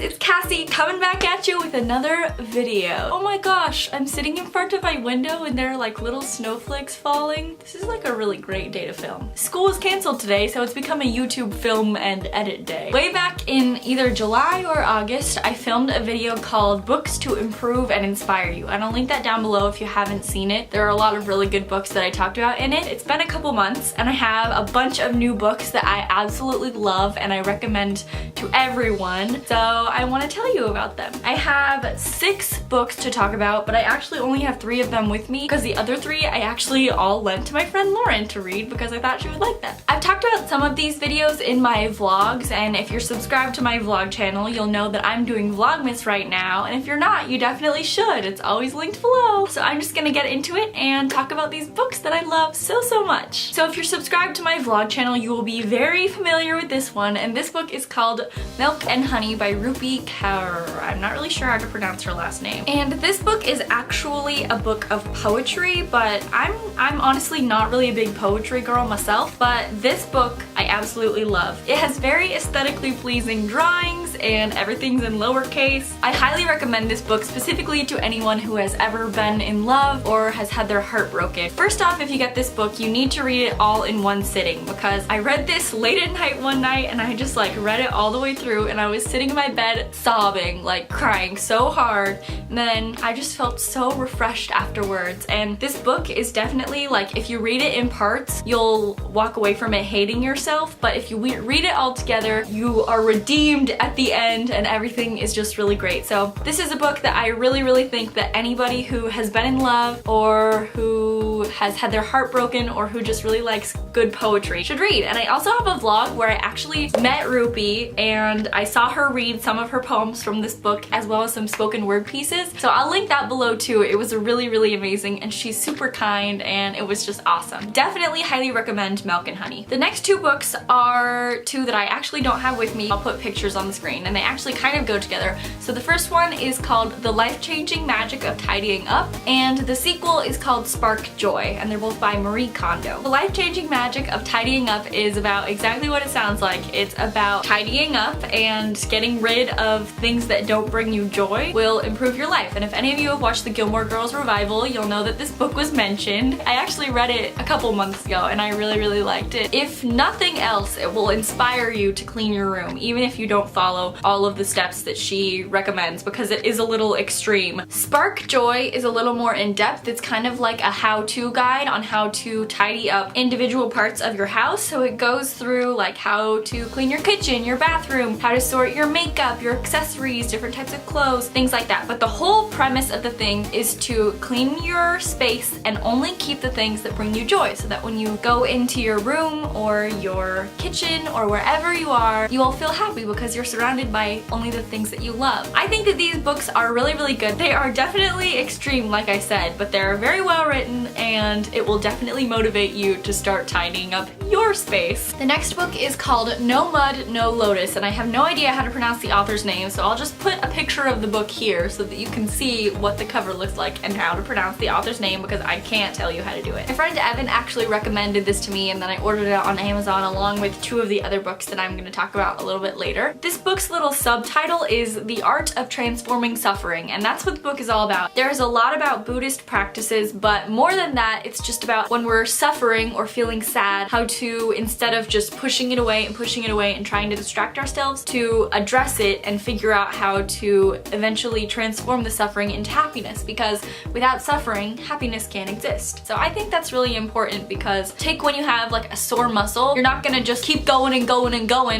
friends, it's Cassie coming back at you with another video. Oh my gosh, I'm sitting in front of my window and there are like little snowflakes falling. This is like a really great day to film. School is canceled today, so it's become a YouTube film and edit day. Way back in either July or August, I filmed a video called Books to Improve and Inspire You, and I'll link that down below if you haven't seen it. There are a lot of really good books that I talked about in it. It's been a couple months and I have a bunch of new books that I absolutely love and I recommend to everyone, so I want to tell you about them. I have 6 books to talk about, but I actually only have 3 of them with me because the other 3 I actually all lent to my friend Lauren to read because I thought she would like them. I've talked about some of these videos in my vlogs, and if you're subscribed to my vlog channel, you'll know that I'm doing Vlogmas right now, and if you're not, you definitely should. It's always linked below. So I'm just gonna get into it and talk about these books that I love so much. So if you're subscribed to my vlog channel, you will be very familiar with this one, and this book is called Milk and Honey by Rupi Kaur. I'm not really sure how to pronounce her last name. And this book is actually a book of poetry, but I'm honestly not really a big poetry girl myself, but this book I absolutely love. It has very aesthetically pleasing drawings and everything's in lowercase. I highly recommend this book specifically to anyone who has ever been in love or has had their heart broken. First off, if you get this book, you need to read it all in one sitting, because I read this late at night one night and I just like read it all the way through, and I was sitting in my bed sobbing, like crying so hard, and then I just felt so refreshed afterwards. And this book is definitely like, if you read it in parts, you'll walk away from it hating yourself, but if you read it all together, you are redeemed at the end and everything is just really great. So this is a book that I really think that anybody who has been in love or who has had their heart broken or who just really likes good poetry should read. And I also have a vlog where I actually met Rupi and I saw her read some of her poems from this book as well as some spoken word pieces. So I'll link that below too. It was really amazing and she's super kind and it was just awesome. Definitely highly recommend Milk and Honey. The next 2 books are 2 that I actually don't have with me. I'll put pictures on the screen and they actually kind of go together. So the first one is called The Life-Changing Magic of Tidying Up, and the sequel is called Spark Joy, and they're both by Marie Kondo. The Life-Changing Magic of Tidying Up is about exactly what it sounds like. It's about tidying up and getting rid of things that don't bring you joy will improve your life. And if any of you have watched the Gilmore Girls revival, you'll know that this book was mentioned. I actually read it a couple months ago and I really liked it. If nothing else, it will inspire you to clean your room, even if you don't follow all of the steps that she recommends, because it is a little extreme. Spark Joy is a little more in-depth. It's kind of like a how-to guide on how to tidy up individual parts of your house. So it goes through like how to clean your kitchen, your bathroom, how to sort your makeup, your accessories, different types of clothes, things like that. But the whole premise of the thing is to clean your space and only keep the things that bring you joy, so that when you go into your room or your kitchen or wherever you are, you will feel happy because you're surrounded by only the things that you love. I think that these books are really good. They are definitely extreme, like I said, but they're very well written and it will definitely motivate you to start tidying up your space. The next book is called No Mud, No Lotus, and I have no idea how to pronounce the author's name, so I'll just put a picture of the book here so that you can see what the cover looks like and how to pronounce the author's name, because I can't tell you how to do it. My friend Evan actually recommended this to me and then I ordered it on Amazon along with 2 of the other books that I'm going to talk about a little bit later. This book's little subtitle is The Art of Transforming Suffering, and that's what the book is all about. There's a lot about Buddhist practices, but more than that, it's just about when we're suffering or feeling sad, how to, instead of just pushing it away and trying to distract ourselves, to address it and figure out how to eventually transform the suffering into happiness, because without suffering, happiness can't exist. So I think that's really important, because take when you have like a sore muscle, you're not gonna just keep going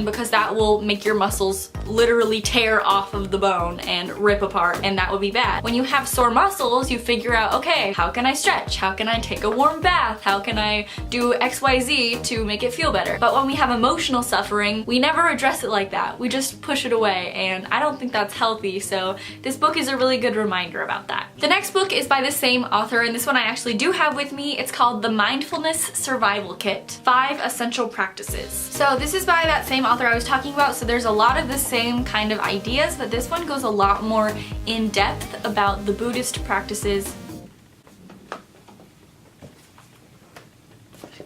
because that will make your muscles literally tear off of the bone and rip apart, and that would be bad. When you have sore muscles, you figure out, okay, how can I stretch? How can I take a warm bath? How can I do XYZ to make it feel better? But when we have emotional suffering, we never address it like that. We just push it away, and I don't think that's healthy, so this book is a really good reminder about that. The next book is by the same author, and this one I actually do have with me. It's called The Mindfulness Survival Kit, 5 Essential Practices. So this is by that same author I was talking about, so there's a lot of the same kind of ideas, but this one goes a lot more in depth about the Buddhist practices.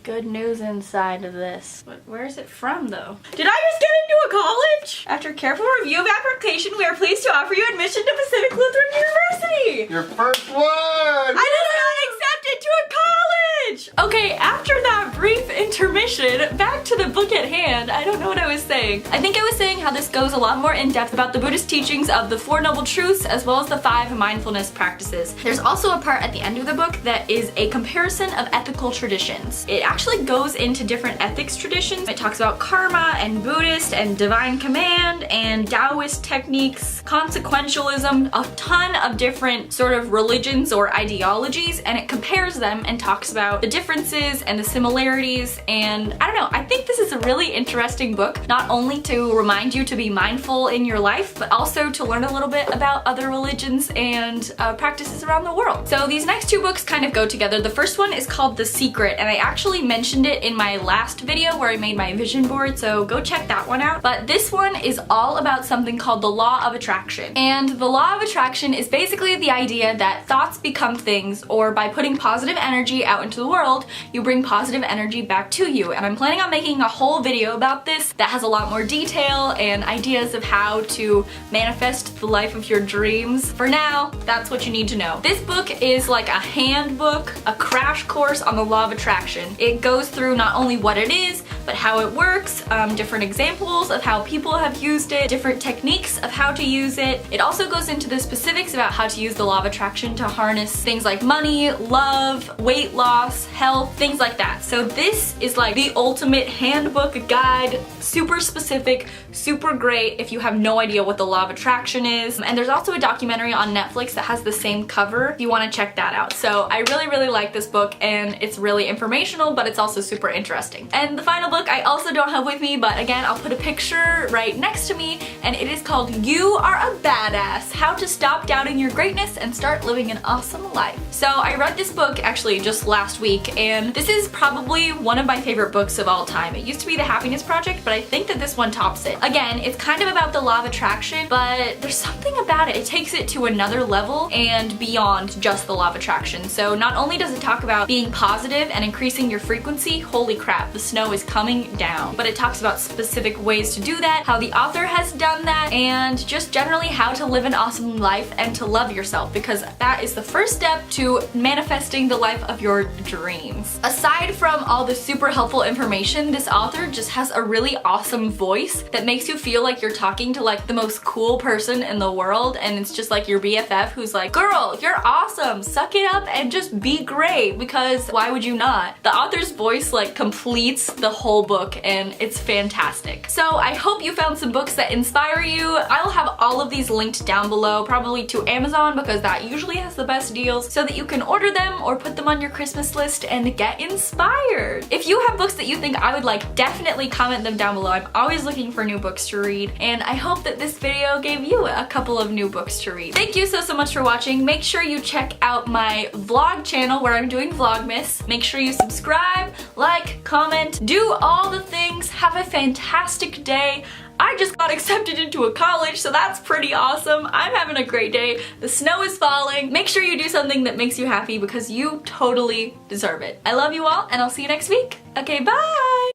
Good news inside of this. But where is it from though? Did I just get into a college? After careful review of application, we are pleased to offer you admission to Pacific Lutheran University. Your first one! I did not accepted to a college! Okay, after that brief intermission, back to the book at hand. I don't know what I was saying. I think I was saying how this goes a lot more in depth about the Buddhist teachings of the Four Noble Truths as well as the 5 mindfulness practices. There's also a part at the end of the book that is a comparison of ethical traditions. It actually goes into different ethics traditions. It talks about karma and Buddhist and divine command and Taoist techniques, consequentialism, a ton of different sort of religions or ideologies, and it compares them and talks about the differences and the similarities. And I don't know, I think this is a really interesting book, not only to remind you to be mindful in your life, but also to learn a little bit about other religions and practices around the world. So these next 2 books kind of go together. The first one is called The Secret, and I actually mentioned it in my last video where I made my vision board, so go check that one out. But this one is all about something called the law of attraction. And the law of attraction is basically the idea that thoughts become things, or by putting positive energy out into the world, you bring positive energy back to you. And I'm planning on making a whole video about this that has a lot more detail and ideas of how to manifest the life of your dreams. For now, that's what you need to know. This book is like a handbook, a crash course on the law of attraction. It goes through not only what it is, but how it works, different examples of how people have used it, different techniques of how to use it. It also goes into the specifics about how to use the law of attraction to harness things like money, love, weight loss, health, things like that. So this is like the ultimate handbook guide, super specific, super great if you have no idea what the law of attraction is. And there's also a documentary on Netflix that has the same cover if you want to check that out. So I really like this book, and it's really informational, but it's also super interesting. And the final book I also don't have with me, but again, I'll put a picture right next to me, and it is called You Are a Badass: How to Stop Doubting Your Greatness and Start Living an Awesome Life. So I read this book actually just last week, and this is probably one of my favorite books of all time. It used to be The Happiness Project, but I think that this one tops it. Again, it's kind of about the law of attraction, but there's something about it. It takes it to another level and beyond just the law of attraction. So not only does it talk about being positive and increasing your frequency, holy crap, the snow is coming down, but it talks about specific ways to do that, how the author has done that, and just generally how to live an awesome life and to love yourself, because that is the first step to manifesting the life of your dreams. Aside from all the super helpful information, this author just has a really awesome voice that makes you feel like you're talking to like the most cool person in the world, and it's just like your BFF who's like, girl, you're awesome, suck it up and just be great, because why would you not? The author's voice like completes the whole book, and it's fantastic. So I hope you found some books that inspire you. I'll have all of these linked down below, probably to Amazon, because that usually has the best deals, so that you can order them or put them on your Christmas list and get inspired. If you have books that you think I would like, definitely comment them down below. I'm always looking for new books to read, and I hope that this video gave you a couple of new books to read. Thank you so much for watching. Make sure you check out my vlog channel where I'm doing Vlogmas. Make sure you subscribe, like, comment, do all the things. Have a fantastic day. I just got accepted into a college, so that's pretty awesome. I'm having a great day. The snow is falling. Make sure you do something that makes you happy, because you totally deserve it. I love you all, and I'll see you next week. Okay, bye!